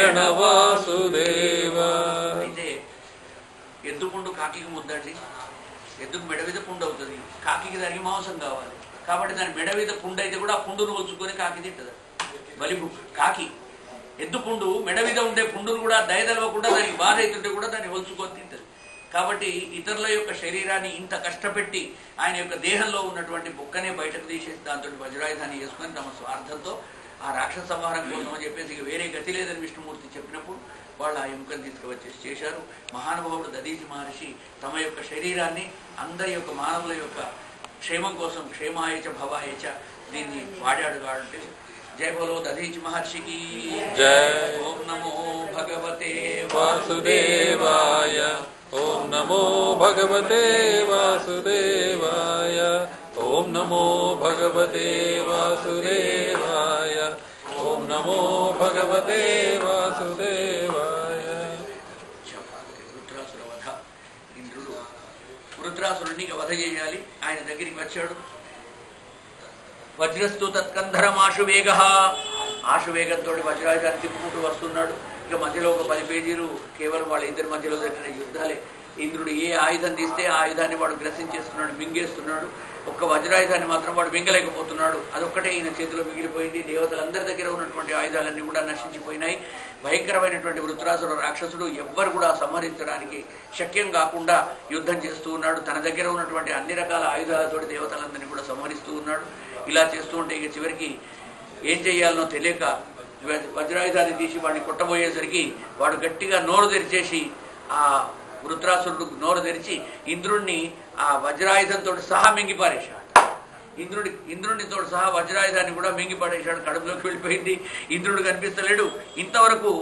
నారాయణ వాసుదేవ. అయితే ఎద్దుపుండు కాకికి ముద్దండి, ఎద్దుకు మెడ మీద పుండు అవుతుంది, కాకికి దానికి మాంసం కావాలి. కాబట్టి దాని మెడ మీద పుండు అయితే కూడా ఆ పుండును ఒలుచుకొని కాకి తింటుంది. బలిపు కాకి ఎద్దు పుండు మెడ మీద ఉండే పుండును కూడా దయదలవకుండా దానికి బాధ అవుతుంటే కూడా దాన్ని ఒలుచుకొని తింటుంది. కాబట్టి ఇతరుల యొక్క శరీరాన్ని ఇంత కష్టపెట్టి ఆయన యొక్క దేహంలో ఉన్నటువంటి బొక్కనే బయటకు తీసేసి దాంతో వజ్రాయుధాన్ని చేసుకొని తమ స్వార్థంతో ఆ రాక్షస సంహారం కోసం అని చెప్పేసి ఇక వేరే గతి లేదని విష్ణుమూర్తి చెప్పినప్పుడు వాళ్ళు ఆ ఎముకను తీసుకువచ్చేసి చేశారు. మహానుభావుడు దధీచి మహర్షి తమ యొక్క శరీరాన్ని అందరి యొక్క మానవుల యొక్క క్షేమం కోసం క్షేమాయచ భవాయచ దీన్ని వాడాడు. కాబట్టి జయ బోలో దధీచి మహర్షికి జయ. ఓం నమో భగవతే వాసుదేవాయ. ఓం నమో భగవతే వాసుదేవాయ. ఓం నమో భగవతే వాసుదేవాయ. ఓం నమో భగవతే వాసుదేవాయ. వృత్రాసుర వధ. ఇంద్రుడు వృత్రాసురుడిని వధ చేయాలి. ఆయన దగ్గరికి వచ్చాడు. వజ్రస్తు తత్కంధరం ఆశువేగ. ఆశువేగంతో వజ్రాయుధాన్ని తిప్పుకుంటూ వస్తున్నాడు. ఇక మధ్యలో ఒక 10 పేజీలు కేవలం వాళ్ళ ఇద్దరి మధ్యలో జరిగిన యుద్ధాలే. ఇంద్రుడు ఏ ఆయుధం తీస్తే ఆ ఆయుధాన్ని వాడు గ్రసించేస్తున్నాడు, మింగేస్తున్నాడు. ఒక్క వజ్రాయుధాన్ని మాత్రం వాడు మింగలేకపోతున్నాడు. అదొక్కటే ఈయన చేతిలో మిగిలిపోయింది. దేవతలందరి దగ్గర ఉన్నటువంటి ఆయుధాలన్నీ కూడా నశించిపోయినాయి. భయంకరమైనటువంటి వృత్రాసుర రాక్షసుడు ఎవ్వరు కూడా సంహరించడానికి శక్యం కాకుండా యుద్ధం చేస్తూ ఉన్నాడు. తన దగ్గర ఉన్నటువంటి అన్ని రకాల ఆయుధాలతోటి దేవతలందరినీ కూడా సంహరిస్తూ ఉన్నాడు. ఇలా చేస్తూ ఉంటే ఇక చివరికి ఏం చేయాలనో తెలియక వజ్రాయుధాన్ని తీసి వాడిని కొట్టబోయేసరికి వాడు గట్టిగా నోరు తెరిచేసి ఆ వృత్రాసురుడు నోరు తెరిచి ఇంద్రుడిని ఆ వజ్రాయుధంతో సహా మింగిపారేశాడు. ఇంద్రుడితో సహా వజ్రాయుధాన్ని కూడా మింగిపడేశాడు. కడుపులోకి వెళ్ళిపోయింది. ఇంద్రుడు కనిపిస్తలేడు. ఇంతవరకు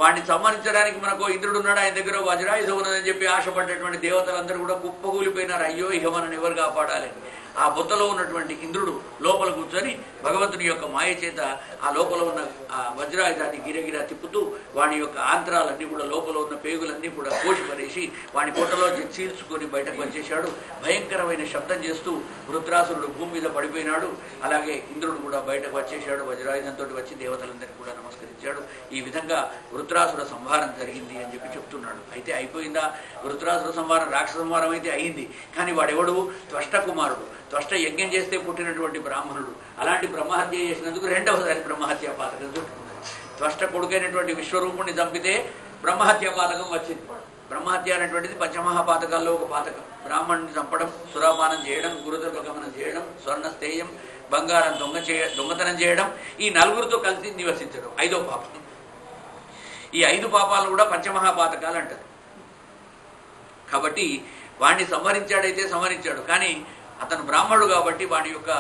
వాడిని సంహరించడానికి మనకు ఇంద్రుడు ఉన్నాడు, ఆయన దగ్గర వజ్రాయుధం ఉన్నదని చెప్పి ఆశపడ్డటువంటి దేవతలందరూ కూడా కుప్పగూలిపోయినారు. అయ్యో ఇక మనని ఎవరు కాపాడాలని. ఆ బొత్తలో ఉన్నటువంటి ఇంద్రుడు లోపల కూర్చొని భగవంతుని యొక్క మాయ చేత ఆ లోపల ఉన్న ఆ వజ్రాయుధాన్ని గిరగిరా తిప్పుతూ వాడి యొక్క ఆంతరాలన్నీ కూడా లోపల ఉన్న పేగులన్నీ కూడా కోసిపరేసి వాడి పొట్టలో చీల్చుకొని బయటకు వచ్చేశాడు. భయంకరమైన శబ్దం చేస్తూ వృత్రాసురుడు భూమి మీద పడిపోయినాడు. అలాగే ఇంద్రుడు కూడా బయటకు వచ్చేశాడు. వజ్రాయుధంతో వచ్చి దేవతలందరికీ కూడా నమస్కరించాడు. ఈ విధంగా వృత్రాసుర సంహారం జరిగింది అని చెప్పి చెప్తున్నాడు. అయితే అయిపోయిందా? వృత్రాసుర సంహారం రాక్షస సంహారం అయితే అయింది. కానీ వాడెవడు? త్వష్ట కుమారుడు. త్వష్ట యజ్ఞం చేస్తే పుట్టినటువంటి బ్రాహ్మణుడు. అలాంటి బ్రహ్మహత్య చేసినందుకు రెండవసారి బ్రహ్మహత్యా పాతకం చుట్టుకున్నాడు. త్వష్ట కొడుకైనటువంటి విశ్వరూపుణ్ణి చంపితే బ్రహ్మహత్యా పాతకం వచ్చింది. బ్రహ్మహత్య అనేటువంటిది పంచమహాపాతకాల్లో ఒక పాతకం. బ్రాహ్మణుని చంపడం, సురాపానం చేయడం, గురుదర్భగమనం చేయడం, స్వర్ణస్థేయం, బంగారం దొంగతనం చేయడం, ఈ నలుగురితో కలిసి నివసించడం 5వ పాపం. ఈ 5 పాపాలు కూడా పంచమహాపాతకాలు అంటారు. కాబట్టి వాడిని సంహరించాడైతే సంహరించాడు. కానీ అతను బ్రాహ్మణుడు కాబట్టి వాడి యొక్క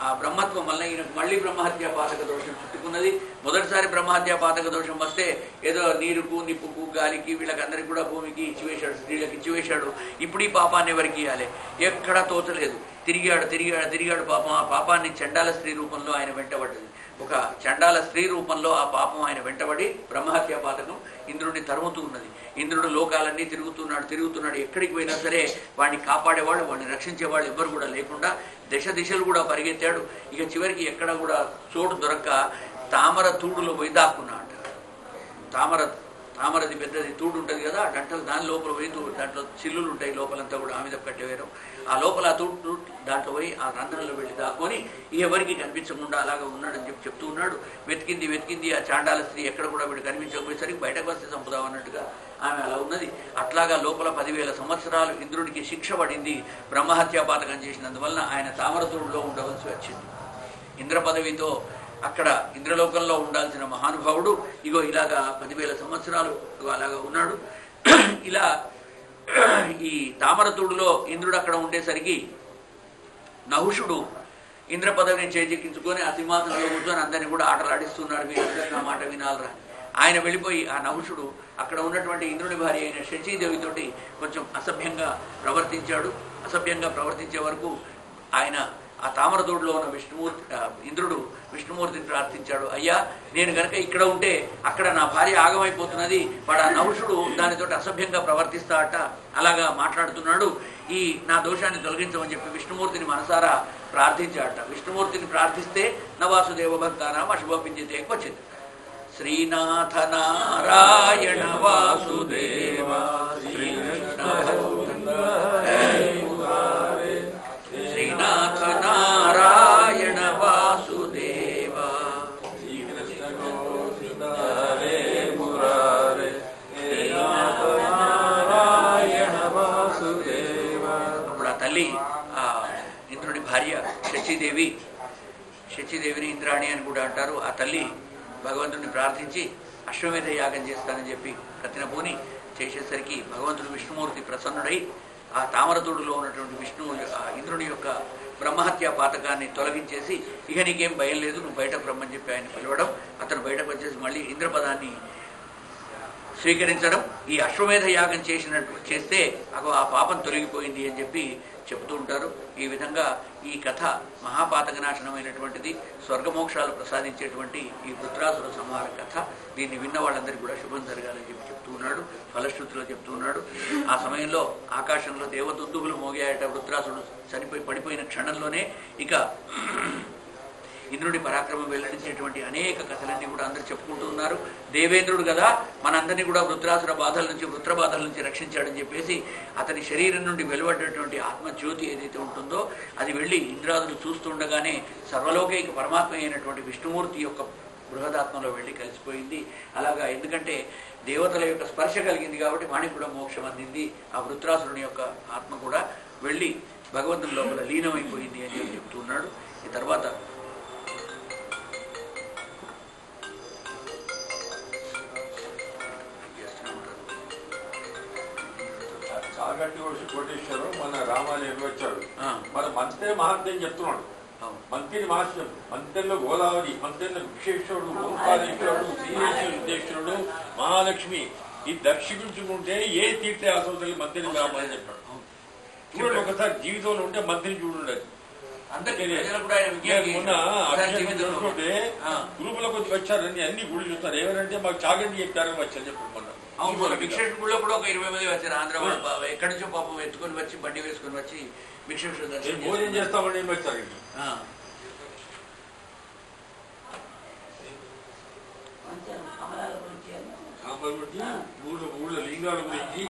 ఆ బ్రహ్మత్వం వల్ల ఈయనకు మళ్ళీ బ్రహ్మహత్యా పాతక దోషం చుట్టుకున్నది. మొదటిసారి బ్రహ్మహత్యా పాతక దోషం వస్తే ఏదో నీరుకు, నిప్పుకు, గాలికి, వీళ్ళకందరికీ కూడా భూమికి ఇచ్చివేశాడు, స్త్రీలకు ఇచ్చివేశాడు. ఇప్పుడు ఈ పాపాన్ని ఎవరికి ఇవ్వాలి? ఎక్కడా తోచలేదు. తిరిగాడు పాపం. ఆ పాపాన్ని చండాల స్త్రీ రూపంలో ఆయన వెంటబడ్డది. ఒక చండాల స్త్రీ రూపంలో ఆ పాపం ఆయన వెంటబడి బ్రహ్మహత్యా పాతకం ఇంద్రుడిని తరుముతూ ఉన్నది. ఇంద్రుడు లోకాలన్నీ తిరుగుతున్నాడు. ఎక్కడికి పోయినా సరే వాడిని కాపాడేవాళ్ళు, వాడిని రక్షించేవాళ్ళు ఎవ్వరు కూడా లేకుండా దిశలు కూడా పరిగెత్తాడు. ఇక చివరికి ఎక్కడ కూడా చోటు దొరక్క తామర తూడులో పోయి దాక్కున్నాడు. తామరది పెద్దది తూడు ఉంటుంది కదా, గంటలు దాని లోపల పోయి దాంట్లో చిల్లులు ఉంటాయి, లోపలంతా కూడా ఆమెద కట్టేవారు. ఆ లోపల ఆ తూడు దాంట్లో పోయి ఆ రంధ్రంలో వెళ్ళి దాక్కొని ఎవరికి కనిపించకుండా అలాగా ఉన్నాడని చెప్తూ ఉన్నాడు. వెతికింది ఆ చాండాల స్త్రీ ఎక్కడ కూడా వీడు కనిపించకపోయేసరికి బయటకు వస్తే చంపుదామన్నట్టుగా ఆమె అలా ఉన్నది. అట్లాగా లోపల 10,000 సంవత్సరాలు ఇంద్రుడికి శిక్ష పడింది బ్రహ్మహత్యా పాతకం చేసినందువలన. ఆయన తామరతూడులో ఉండవలసి వచ్చింది. ఇంద్ర పదవితో అక్కడ ఇంద్రలోకంలో ఉండాల్సిన మహానుభావుడు ఇగో ఇలాగా 10,000 సంవత్సరాలు అలాగా ఉన్నాడు. ఇలా ఈ తామరతూడులో ఇంద్రుడు అక్కడ ఉండేసరికి నహుషుడు ఇంద్ర పదవిని చేజిక్కించుకొని ఆ సింహాసనంలో కూర్చొని అందరినీ కూడా ఆటలాడిస్తున్నాడు. మీరందరూ నా మాట వినాలరా. ఆయన వెళ్ళిపోయి ఆ నహుషుడు అక్కడ ఉన్నటువంటి ఇంద్రుని భార్య అయిన శచీదేవితోటి కొంచెం అసభ్యంగా ప్రవర్తించాడు. అసభ్యంగా ప్రవర్తించే వరకు ఆయన ఆ తామరతోడులో ఉన్న ఇంద్రుడు విష్ణుమూర్తిని ప్రార్థించాడు. అయ్యా, నేను కనుక ఇక్కడ ఉంటే అక్కడ నా భార్య ఆగమైపోతున్నది, వాడు ఆ నహుషుడు దానితోటి అసభ్యంగా ప్రవర్తిస్తాడట, అలాగా మాట్లాడుతున్నాడు, ఈ నా దోషాన్ని తొలగించమని చెప్పి విష్ణుమూర్తిని మనసారా ప్రార్థించాడట. విష్ణుమూర్తిని ప్రార్థిస్తే నవాసుదేవ భక్తానాం అశుభపించితే వచ్చింది. శ్రీనాథ నారాయణ వాసుదేవ శ్రీకృష్ణ శ్రీనాథ నారాయణ వాసుదేవ అప్పుడు ఆ తల్లి ఆ ఇంద్రుడి భార్య శచీదేవిని ఇంద్రాణి అని కూడా అంటారు. ఆ తల్లి భగవంతుడిని ప్రార్థించి అశ్వమేధ యాగం చేస్తానని చెప్పి కత్తినబూని చేసేసరికి భగవంతుడు విష్ణుమూర్తి ప్రసన్నుడై ఆ తామరతోడులో ఉన్నటువంటి విష్ణువు ఇంద్రుని యొక్క బ్రహ్మహత్యా పాతకాన్ని తొలగించేసి ఇక నీకేం భయం లేదు, నువ్వు బయటకు రమ్మని చెప్పి ఆయన పిలవడం, అతను బయటకు వచ్చేసి మళ్ళీ ఇంద్రపదాన్ని స్వీకరించడం, ఈ అశ్వమేధ యాగం చేస్తే ఆ పాపం తొలగిపోయింది అని చెప్పి చెబుతూ ఉంటారు. ఈ విధంగా ఈ కథ మహాపాతకనాశనమైనటువంటిది, స్వర్గమోక్షాలు ప్రసాదించేటువంటి ఈ వృత్రాసుర సంహార కథ. దీన్ని విన్న వాళ్ళందరికీ కూడా శుభం జరగాలని చెప్పి చెప్తూ ఉన్నాడు, ఫలశ్రుతిలో చెప్తూ ఉన్నాడు. ఆ సమయంలో ఆకాశంలో దేవదుందుగులు మోగాయట. వృత్రాసుడు పడిపోయిన క్షణంలోనే ఇక ఇంద్రుడి పరాక్రమం వెల్లడించేటువంటి అనేక కథలన్నీ కూడా అందరూ చెప్పుకుంటూ ఉన్నారు. దేవేంద్రుడు కదా మనందరినీ కూడా వృత్రాసుర బాధల నుంచి వృత్రబాధల నుంచి రక్షించాడని చెప్పేసి అతని శరీరం నుండి వెలువడ్డటువంటి ఆత్మజ్యోతి ఏదైతే ఉంటుందో అది వెళ్ళి ఇంద్రాదులు చూస్తుండగానే సర్వలోకైక పరమాత్మ అయినటువంటి విష్ణుమూర్తి యొక్క బృహదాత్మలో వెళ్ళి కలిసిపోయింది. అలాగా ఎందుకంటే దేవతల యొక్క స్పర్శ కలిగింది కాబట్టి వాణికి కూడా మోక్షం అందింది. ఆ వృత్రాసురుని యొక్క ఆత్మ కూడా వెళ్ళి భగవంతుని లోపల లీనమైపోయింది అని చెప్తూ ఉన్నాడు. ఈ తర్వాత చాగంటి కోటేశ్వరం మన రామాలయం వచ్చాడు. మన మంత్రి మహాత్మ్యం చెప్తున్నాడు. మంత్రిని మహాత్మ్యం, మంత్రిలో గోదావరి, మంత్రిలో విశ్వేశ్వరుడు, ఓంకారేశ్వరుడు, శ్రీదేశ్వరుడు, మహాలక్ష్మి ఈ దర్శించుకుంటే ఏ తీర్థయాసవుతుంది మంత్రిని రామని చెప్పాడు. చూడండి ఒకసారి జీవితంలో ఉంటే మంత్రిని చూడండి. మొన్న చూసుకుంటే గ్రూపులో కొద్ది వచ్చారని అన్ని గుళ్ళు చూస్తారు. ఏమనంటే మాకు చాగంటి చెప్పారని వచ్చారు చెప్పారు. మొన్న విశ్వేశ్వరుడు గుళ్ళో కూడా ఒక 20 మంది వచ్చారు. ఆంధ్ర ఎక్కడి నుంచో పాపం ఎత్తుకొని వచ్చి బండి వేసుకొని వచ్చి విశ్వేశ్వరుడు దర్శనం భోజనం చేస్తామని వచ్చారు. ఊళ్ళో లింగాల గురించి